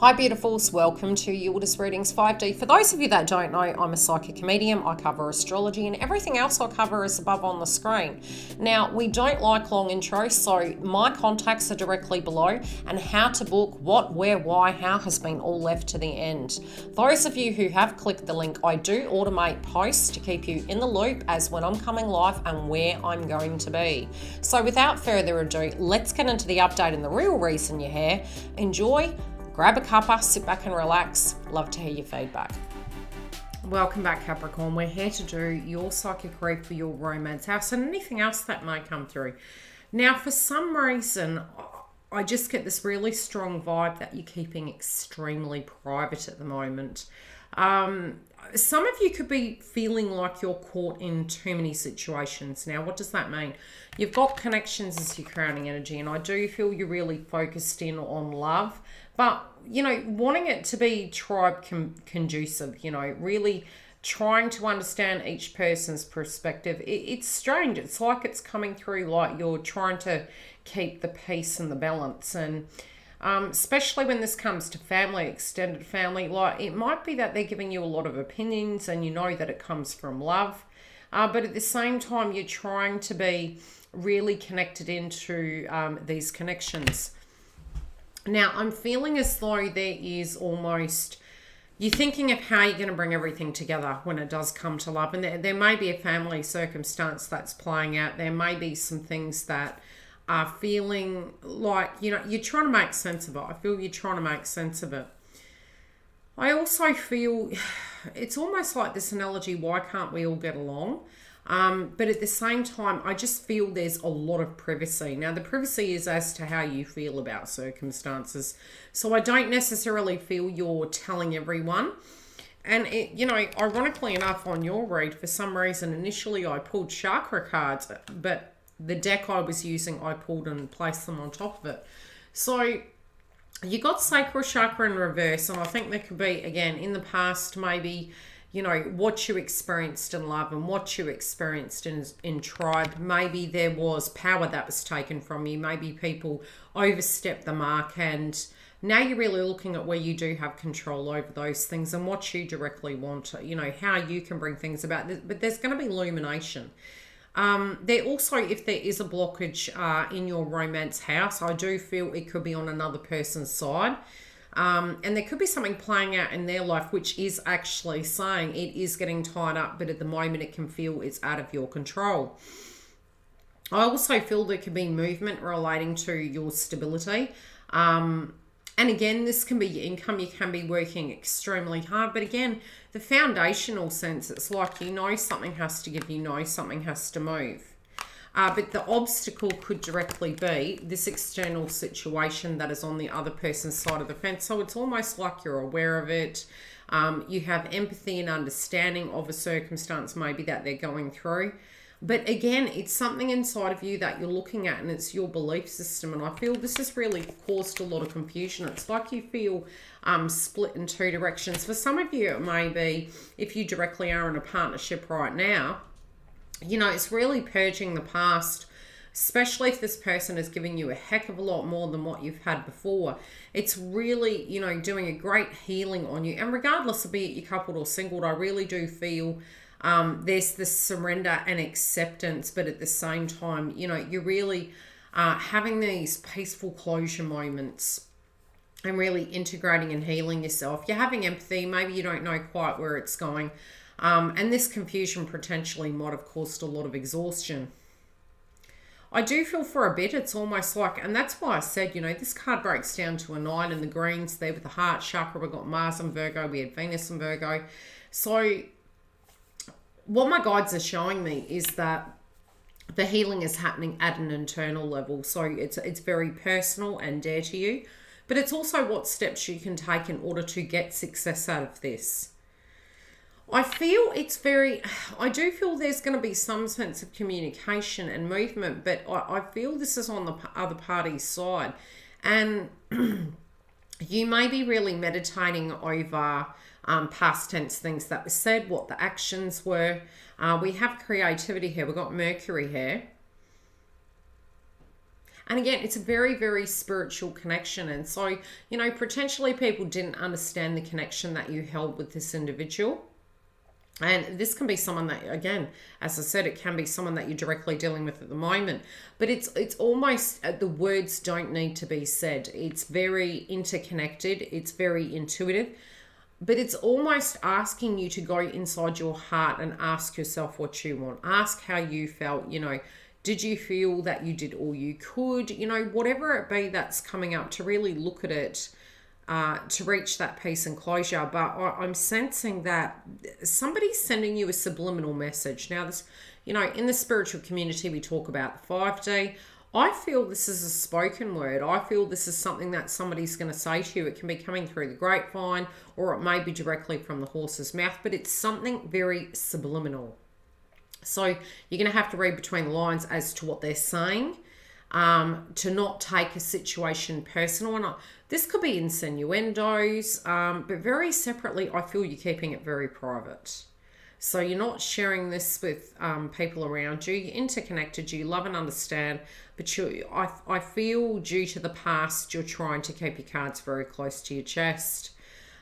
Hi beautifuls, welcome to YILDIZ Readings 5D. For those of you that don't know, I'm a psychic medium. I cover astrology and everything else I cover is above on the screen. Now, we don't like long intros, so my contacts are directly below, and how to book, what, where, why, how has been all left to the end. Those of you who have clicked the link, I do automate posts to keep you in the loop as when I'm coming live and where I'm going to be. So without further ado, let's get into the update and the real reason you're here. Enjoy. Grab a cuppa, sit back and relax. Love to hear your feedback. Welcome back, Capricorn. We're here to do your psychic read for your romance house and anything else that may come through. Now, for some reason, I just get this really strong vibe that you're keeping extremely private at the moment. Some of you could be feeling like you're caught in too many situations. Now, what does that mean? You've got connections as your crowning energy, and I do feel you're really focused in on love. But, you know, wanting it to be tribe conducive, you know, really trying to understand each person's perspective. It's strange. It's like it's coming through like you're trying to keep the peace and the balance. And especially when this comes to family, extended family, like it might be that they're giving you a lot of opinions and you know that it comes from love. But at the same time, you're trying to be really connected into these connections. Now, I'm feeling as though there is almost, you're thinking of how you're going to bring everything together when it does come to love. And there may be a family circumstance that's playing out. There may be some things that are feeling like, you know, you're trying to make sense of it. I feel you're trying to make sense of it. I also feel it's almost like this analogy, why can't we all get along? But at the same time, I just feel there's a lot of privacy. Now, the privacy is as to how you feel about circumstances. So I don't necessarily feel you're telling everyone. And, you know, ironically enough, on your read, for some reason, initially I pulled chakra cards, but the deck I was using, I pulled and placed them on top of it. So you got sacral chakra in reverse, and I think there could be, again, in the past, maybe, you know, what you experienced in love and what you experienced in tribe. Maybe there was power that was taken from you. Maybe people overstepped the mark, and now you're really looking at where you do have control over those things and what you directly want, you know, how you can bring things about. But there's going to be illumination. There also, if there is a blockage in your romance house, I do feel it could be on another person's side. And there could be something playing out in their life which is actually saying it is getting tied up, but at the moment it can feel it's out of your control. I also feel there could be movement relating to your stability. And again, this can be your income. You can be working extremely hard. But again, the foundational sense, it's like you know something has to give, you know something has to move. But the obstacle could directly be this external situation that is on the other person's side of the fence. So it's almost like you're aware of it. You have empathy and understanding of a circumstance maybe that they're going through. But again, it's something inside of you that you're looking at, and it's your belief system. And I feel this has really caused a lot of confusion. It's like you feel split in two directions. For some of you, it may be, if you directly are in a partnership right now, you know, it's really purging the past, especially if this person is giving you a heck of a lot more than what you've had before. It's really, you know, doing a great healing on you. And regardless of be it you're coupled or singled, I really do feel there's this surrender and acceptance, but at the same time, you know, you're really having these peaceful closure moments and really integrating and healing yourself. You're having empathy. Maybe you don't know quite where it's going. And this confusion potentially might have caused a lot of exhaustion. I do feel for a bit, it's almost like, and that's why I said, you know, this card breaks down to a 9 in the greens there with the heart chakra. We've got Mars and Virgo, we had Venus and Virgo. So what my guides are showing me is that the healing is happening at an internal level. So it's very personal and dear to you, but it's also what steps you can take in order to get success out of this. I feel I do feel there's going to be some sense of communication and movement, but I feel this is on the other party's side. And you may be really meditating over past tense things that were said, what the actions were. We have creativity here. We've got Mercury here. And again, it's a very, very spiritual connection. And so, you know, potentially people didn't understand the connection that you held with this individual. And this can be someone that, again, as I said, it can be someone that you're directly dealing with at the moment. But it's almost, the words don't need to be said. It's very interconnected. It's very intuitive. But it's almost asking you to go inside your heart and ask yourself what you want. Ask how you felt, you know. Did you feel that you did all you could? You know, whatever it be that's coming up, to really look at it, to reach that peace and closure. But I'm sensing that somebody's sending you a subliminal message. Now, this, you know, in the spiritual community, we talk about the 5D. I feel this is a spoken word. I feel this is something that somebody's going to say to you. It can be coming through the grapevine, or it may be directly from the horse's mouth, but it's something very subliminal. So you're going to have to read between the lines as to what they're saying, to not take a situation personal. And this could be insinuendos, but very separately, I feel you're keeping it very private. So you're not sharing this with people around you. You're interconnected, you love and understand, but I feel due to the past, you're trying to keep your cards very close to your chest.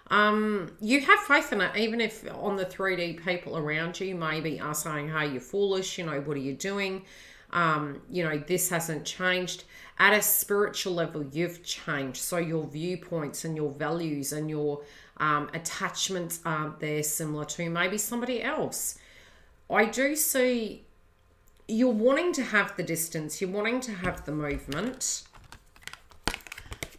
You have faith in it, even if on the 3D people around you maybe are saying, hey, you're foolish, you know, what are you doing? You know, this hasn't changed. At a spiritual level, you've changed. So your viewpoints and your values and your attachments aren't there, similar to maybe somebody else. I do see you're wanting to have the distance, you're wanting to have the movement.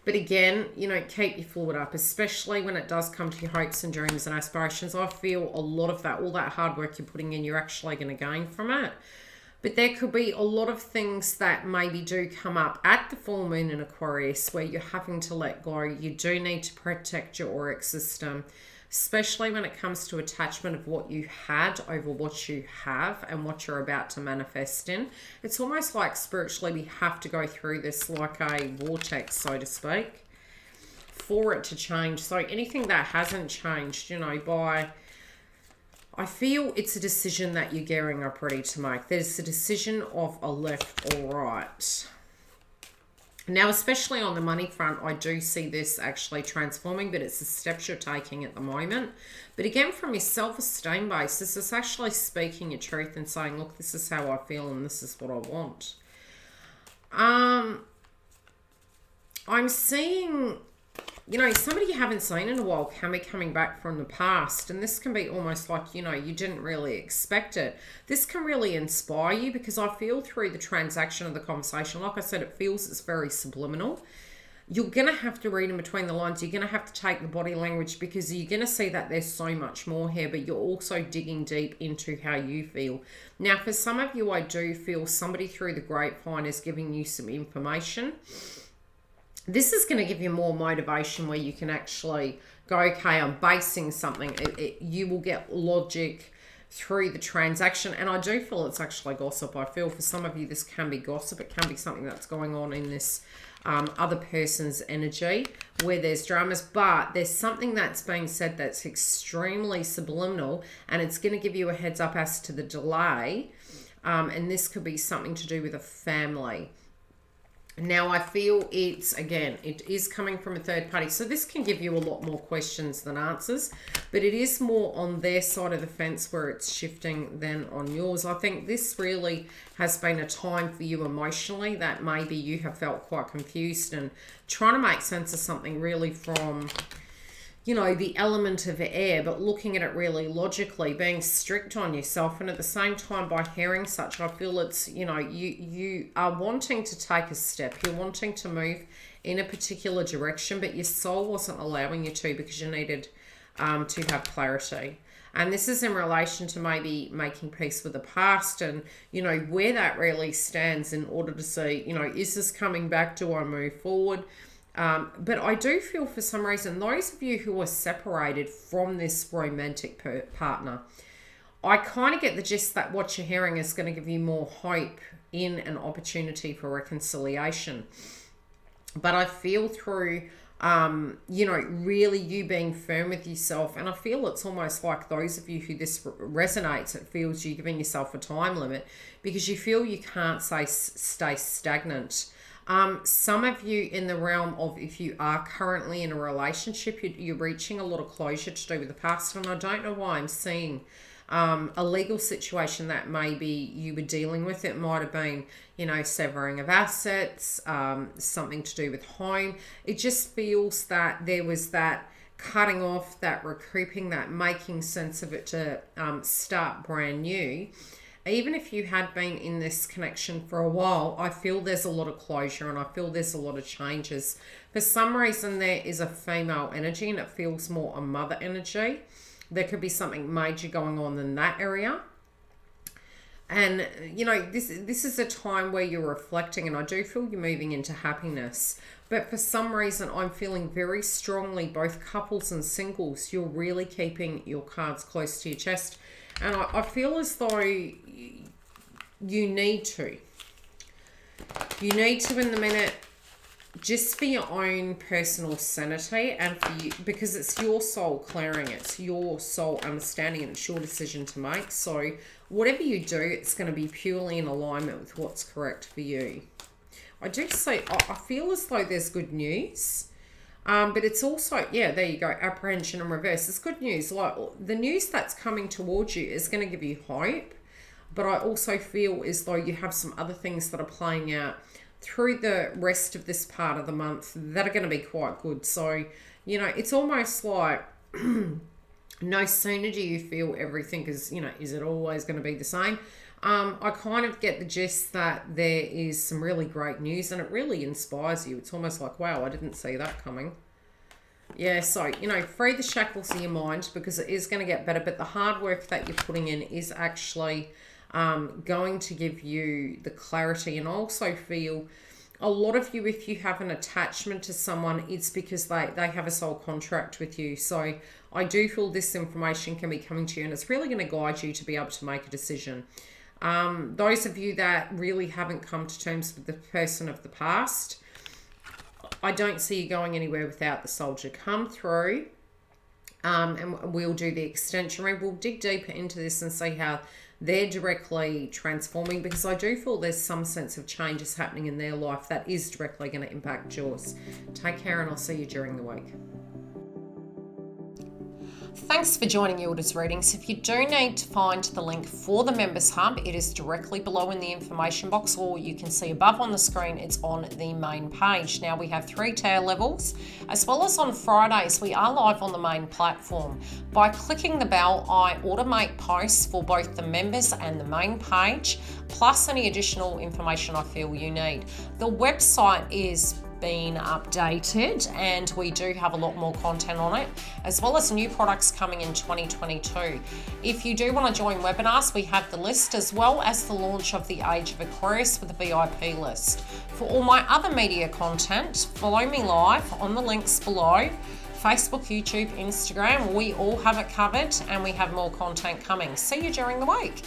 But again, you know, keep your forward up, especially when it does come to your hopes and dreams and aspirations. I feel a lot of that, all that hard work you're putting in, you're actually going to gain from it. But there could be a lot of things that maybe do come up at the full moon in Aquarius where you're having to let go. You do need to protect your auric system, especially when it comes to attachment of what you had over what you have and what you're about to manifest in. It's almost like spiritually we have to go through this like a vortex, so to speak, for it to change. So anything that hasn't changed, you know, I feel it's a decision that you're gearing up ready to make. There's a decision of a left or right. Now, especially on the money front, I do see this actually transforming, but it's the steps you're taking at the moment. But again, from your self-esteem base, this is actually speaking your truth and saying, look, this is how I feel and this is what I want. I'm seeing, you know, somebody you haven't seen in a while can be coming back from the past. And this can be almost like, you know, you didn't really expect it. This can really inspire you because I feel through the transaction of the conversation, like I said, it feels it's very subliminal. You're going to have to read in between the lines. You're going to have to take the body language because you're going to see that there's so much more here, but you're also digging deep into how you feel. Now, for some of you, I do feel somebody through the grapevine is giving you some information. This is going to give you more motivation where you can actually go, okay, I'm basing something. You will get logic through the transaction. And I do feel it's actually gossip. I feel for some of you, this can be gossip. It can be something that's going on in this other person's energy where there's dramas. But there's something that's being said that's extremely subliminal. And it's going to give you a heads up as to the delay. And this could be something to do with a family. Now, I feel it's, again, it is coming from a third party. So this can give you a lot more questions than answers. But it is more on their side of the fence where it's shifting than on yours. I think this really has been a time for you emotionally that maybe you have felt quite confused and trying to make sense of something really from, you know, the element of air, but looking at it really logically, being strict on yourself. And at the same time, by hearing such, I feel it's, you know, you are wanting to take a step. You're wanting to move in a particular direction, but your soul wasn't allowing you to because you needed to have clarity. And this is in relation to maybe making peace with the past and, you know, where that really stands in order to see, you know, is this coming back? Do I move forward? But I do feel for some reason, those of you who are separated from this romantic partner, I kind of get the gist that what you're hearing is going to give you more hope in an opportunity for reconciliation. But I feel through, you know, really you being firm with yourself. And I feel it's almost like those of you who this resonates, it feels you're giving yourself a time limit because you feel you can't stay stagnant. Some of you in the realm of, if you are currently in a relationship, you're reaching a lot of closure to do with the past. And I don't know why I'm seeing a legal situation that maybe you were dealing with. It might have been, severing of assets, something to do with home. It just feels that there was that cutting off, that recouping, that making sense of it to start brand new. Even if you had been in this connection for a while, I feel there's a lot of closure and I feel there's a lot of changes. For some reason, there is a female energy and it feels more a mother energy. There could be something major going on in that area. And, this is a time where you're reflecting, and I do feel you're moving into happiness. But for some reason, I'm feeling very strongly, both couples and singles, you're really keeping your cards close to your chest. And I feel as though you need to. You need to, in the minute, just for your own personal sanity and for you, because it's your soul clearing, it's your soul understanding, and it's your decision to make. So whatever you do, it's going to be purely in alignment with what's correct for you. I do say, I feel as though there's good news. But it's also, there you go, apprehension in reverse. It's good news. Like, the news that's coming towards you is going to give you hope. But I also feel as though you have some other things that are playing out through the rest of this part of the month that are going to be quite good. So, it's almost like no sooner do you feel everything is, is it always going to be the same? I kind of get the gist that there is some really great news and it really inspires you. It's almost like, wow, I didn't see that coming. Yeah, so, free the shackles of your mind because it is going to get better. But the hard work that you're putting in is actually going to give you the clarity. And I also feel a lot of you, if you have an attachment to someone, it's because they have a soul contract with you. So I do feel this information can be coming to you and it's really going to guide you to be able to make a decision. Those of you that really haven't come to terms with the person of the past, I don't see you going anywhere without the soldier. Come through and we'll do the extension read. We'll dig deeper into this and see how they're directly transforming, because I do feel there's some sense of changes happening in their life that is directly going to impact yours. Take care and I'll see you during the week. Thanks for joining YILDIZ Readings. If you do need to find the link for the Members Hub, it is directly below in the information box, or you can see above on the screen, it's on the main page. Now we have 3 tier levels, as well as on Fridays, we are live on the main platform. By clicking the bell, I automate posts for both the members and the main page, plus any additional information I feel you need. The website is been updated and we do have a lot more content on it, as well as new products coming in 2022. If you do want to join webinars, we have the list, as well as the launch of the Age of Aquarius with a VIP list. For all my other media content, follow me live on the links below. Facebook, YouTube, Instagram, we all have it covered and we have more content coming. See you during the week.